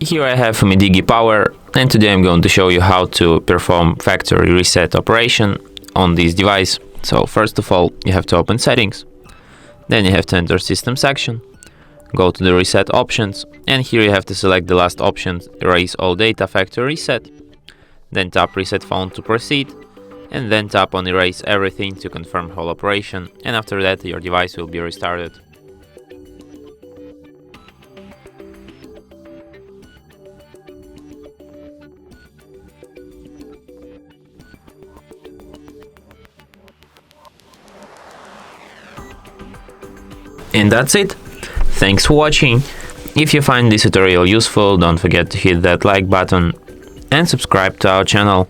Here I have UMIDIGI Power, and today I'm going to show you how to perform factory reset operation on this device. So first of all, you have to open settings, then you have to enter system section, go to the reset options, and here you have to select the last option, erase all data factory reset, then tap reset phone to proceed, and then tap on erase everything to confirm whole operation, and after that your device will be restarted. And that's it. Thanks for watching. If you find this tutorial useful, don't forget to hit that like button and subscribe to our channel.